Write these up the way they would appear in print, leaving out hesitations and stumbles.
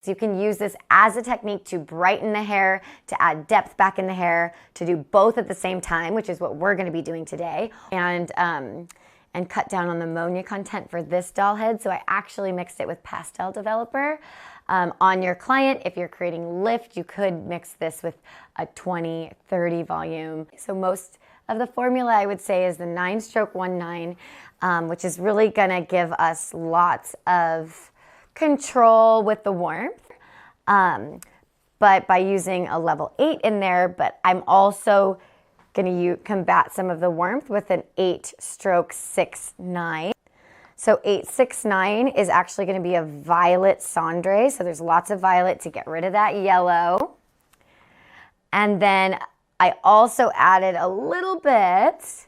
So you can use this as a technique to brighten the hair, to add depth back in the hair, to do both at the same time, which is what we're going to be doing today, and cut down on the ammonia content for this doll head. So I actually mixed it with pastel developer. On your client, if you're creating lift, you could mix this with a 20, 30 volume. So most of the formula, I would say, is the 9-stroke 1-9, which is really gonna give us lots of control with the warmth. But by using a level 8 in there, but I'm also gonna combat some of the warmth with an 8-stroke 6-9. So 869 is actually going to be a violet cendre. So there's lots of violet to get rid of that yellow. And then I also added a little bit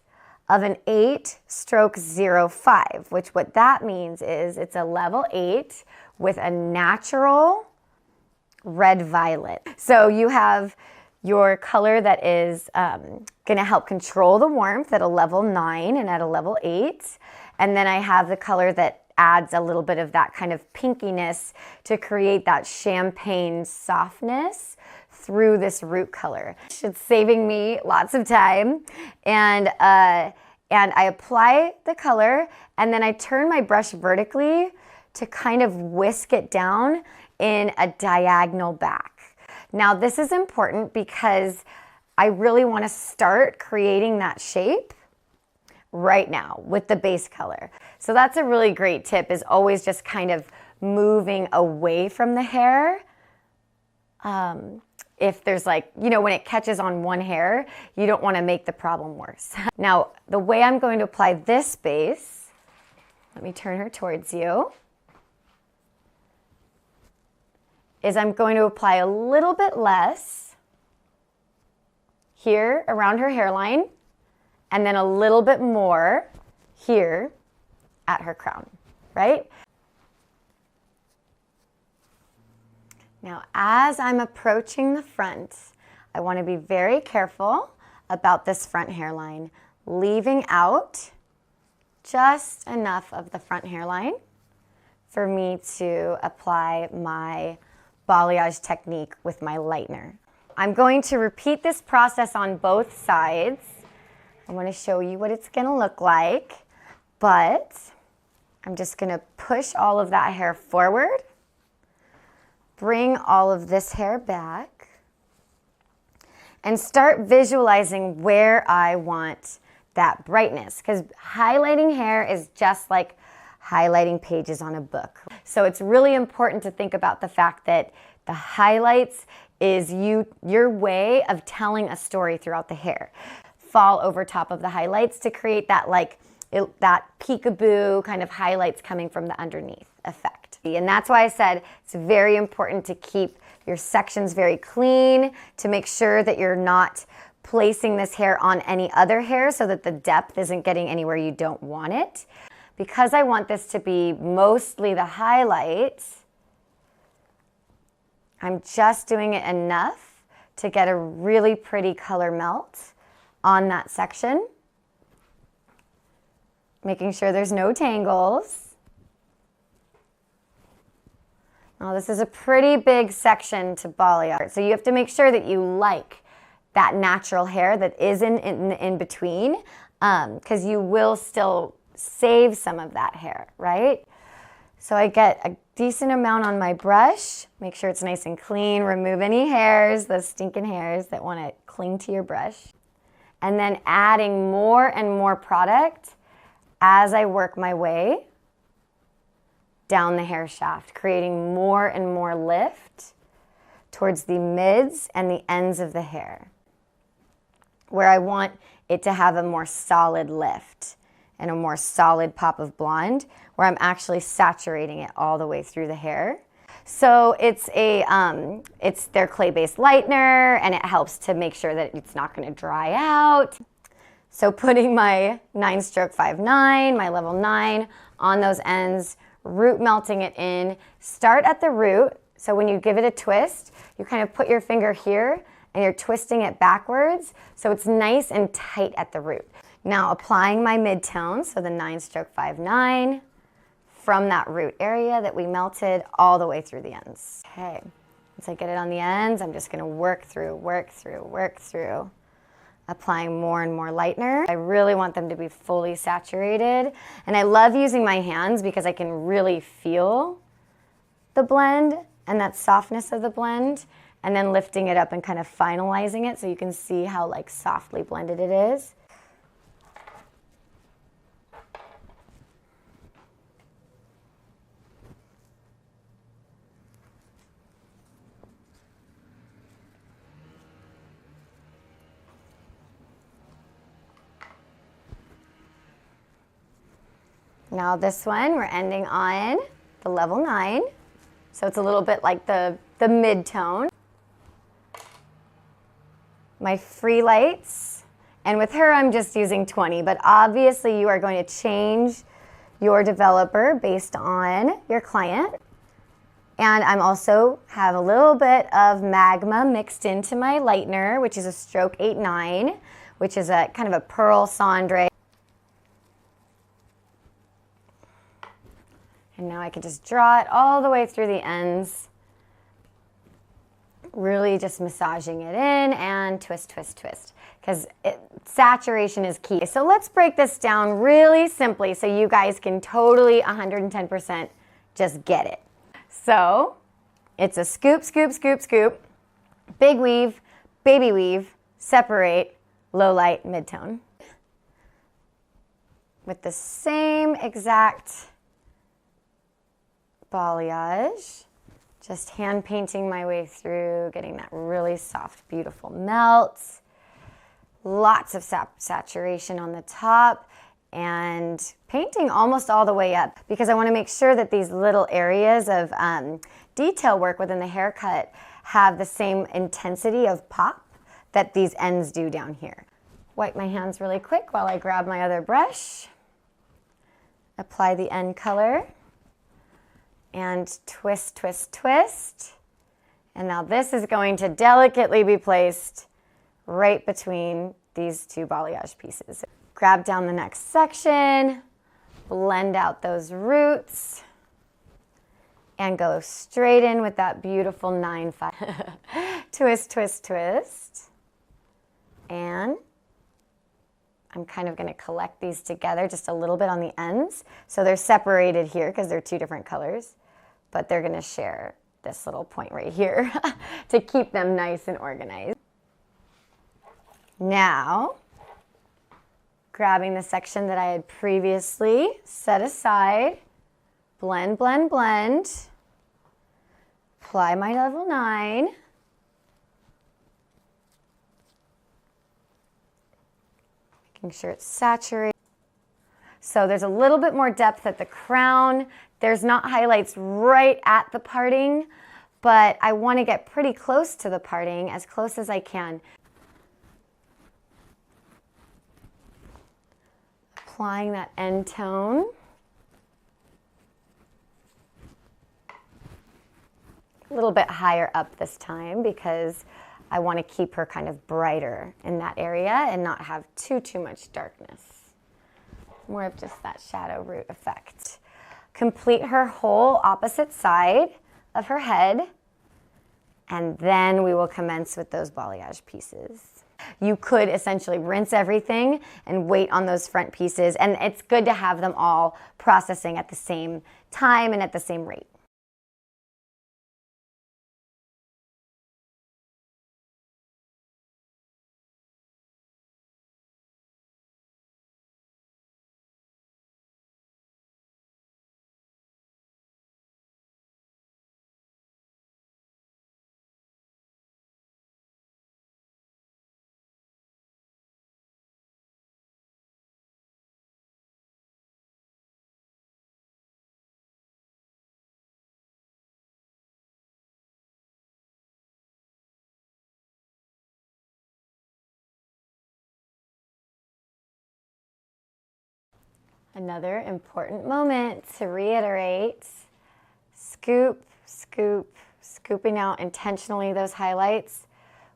of an 8-stroke 05, which what that means is it's a level 8 with a natural red violet. So you have your color that is going to help control the warmth at a level 9 and at a level 8. And then I have the color that adds a little bit of that kind of pinkiness to create that champagne softness through this root color. It's saving me lots of time. And I apply the color, and then I turn my brush vertically to kind of whisk it down in a diagonal back. Now this is important because I really want to start creating that shape right now with the base color. So that's a really great tip, is always just kind of moving away from the hair. If there's like, you know, when it catches on one hair, you don't want to make the problem worse. Now, the way I'm going to apply this base, let me turn her towards you, is I'm going to apply a little bit less here around her hairline, and then a little bit more here at her crown, right? Now, as I'm approaching the front, I want to be very careful about this front hairline, leaving out just enough of the front hairline for me to apply my balayage technique with my lightener. I'm going to repeat this process on both sides. I want to show you what it's going to look like, but I'm just going to push all of that hair forward, bring all of this hair back, and start visualizing where I want that brightness, because highlighting hair is just like highlighting pages on a book. So it's really important to think about the fact that the highlights is your way of telling a story throughout the hair. Fall over top of the highlights to create that that peekaboo kind of highlights coming from the underneath effect. And that's why I said it's very important to keep your sections very clean, to make sure that you're not placing this hair on any other hair so that the depth isn't getting anywhere you don't want it. Because I want this to be mostly the highlights, I'm just doing it enough to get a really pretty color melt on that section, making sure there's no tangles. Now this is a pretty big section to balayage, so you have to make sure that you like that natural hair that is in between, because you will still save some of that hair, right? So I get a decent amount on my brush, make sure it's nice and clean, remove any hairs, those stinking hairs that want to cling to your brush. And then adding more and more product as I work my way down the hair shaft, creating more and more lift towards the mids and the ends of the hair, where I want it to have a more solid lift and a more solid pop of blonde, where I'm actually saturating it all the way through the hair. So it's their clay-based lightener, and it helps to make sure that it's not going to dry out. So putting my 9-stroke 5-9, my level 9 on those ends, root melting it in. Start at the root. So when you give it a twist, you kind of put your finger here and you're twisting it backwards, so it's nice and tight at the root. Now applying my mid-tone, so the 9-stroke 5-9, from that root area that we melted all the way through the ends. Okay, once I get it on the ends, I'm just gonna work through, applying more and more lightener. I really want them to be fully saturated. And I love using my hands because I can really feel the blend and that softness of the blend, and then lifting it up and kind of finalizing it so you can see how like softly blended it is. Now this one, we're ending on the level 9. So it's a little bit like the mid-tone. My free lights, and with her I'm just using 20, but obviously you are going to change your developer based on your client. And I'm also have a little bit of magma mixed into my lightener, which is a stroke 8-9, which is a kind of a pearl cendre. And now I can just draw it all the way through the ends, really just massaging it in and twist, twist, twist, because saturation is key. So let's break this down really simply so you guys can totally 110% just get it. So it's a scoop, scoop, scoop, scoop, big weave, baby weave, separate, low light, mid-tone. With the same exact balayage, just hand painting my way through, getting that really soft, beautiful melt. Lots of saturation on the top and painting almost all the way up because I want to make sure that these little areas of detail work within the haircut have the same intensity of pop that these ends do down here. Wipe my hands really quick while I grab my other brush, apply the end color, and twist, twist, twist. And now this is going to delicately be placed right between these two balayage pieces. Grab down the next section, blend out those roots, and go straight in with that beautiful 9-5. Twist, twist, twist. And I'm kind of gonna collect these together just a little bit on the ends. So they're separated here because they're two different colors, but they're gonna share this little point right here to keep them nice and organized. Now, grabbing the section that I had previously set aside, blend, blend, blend, apply my level 9, making sure it's saturated. So there's a little bit more depth at the crown. There's not highlights right at the parting, but I want to get pretty close to the parting, as close as I can. Applying that end tone. A little bit higher up this time because I want to keep her kind of brighter in that area and not have too much darkness. More of just that shadow root effect. Complete her whole opposite side of her head, and then we will commence with those balayage pieces. You could essentially rinse everything and wait on those front pieces, and it's good to have them all processing at the same time and at the same rate. Another important moment to reiterate, scoop, scoop, scooping out intentionally those highlights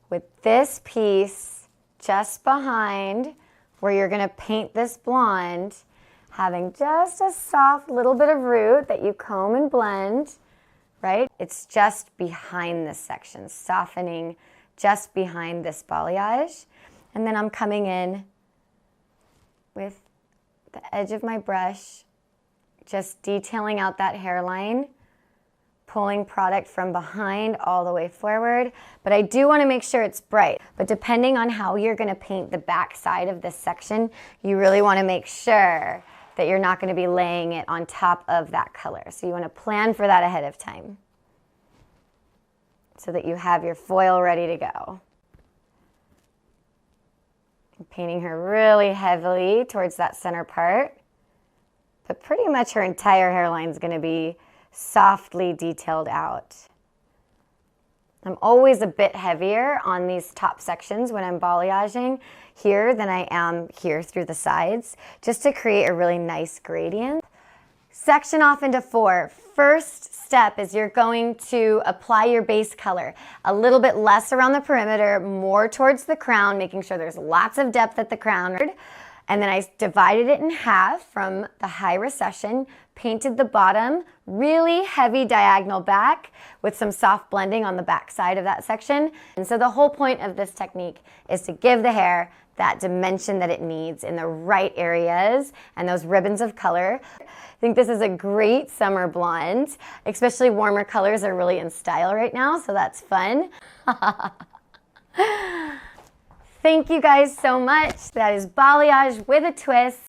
with this piece just behind where you're gonna paint this blonde, having just a soft little bit of root that you comb and blend, right? It's just behind this section, softening just behind this balayage. And then I'm coming in with the edge of my brush, just detailing out that hairline, pulling product from behind all the way forward. But I do want to make sure it's bright. But depending on how you're going to paint the back side of this section, you really want to make sure that you're not going to be laying it on top of that color. So you want to plan for that ahead of time so that you have your foil ready to go. I'm painting her really heavily towards that center part, but pretty much her entire hairline is going to be softly detailed out. I'm always a bit heavier on these top sections when I'm balayaging here than I am here through the sides, just to create a really nice gradient. Section off into 4. First step is you're going to apply your base color. A little bit less around the perimeter, more towards the crown, making sure there's lots of depth at the crown. And then I divided it in half from the high recession, painted the bottom, really heavy diagonal back with some soft blending on the back side of that section. And so the whole point of this technique is to give the hair that dimension that it needs in the right areas and those ribbons of color. I think this is a great summer blonde, especially warmer colors are really in style right now, so that's fun. Thank you guys so much. That is balayage with a twist.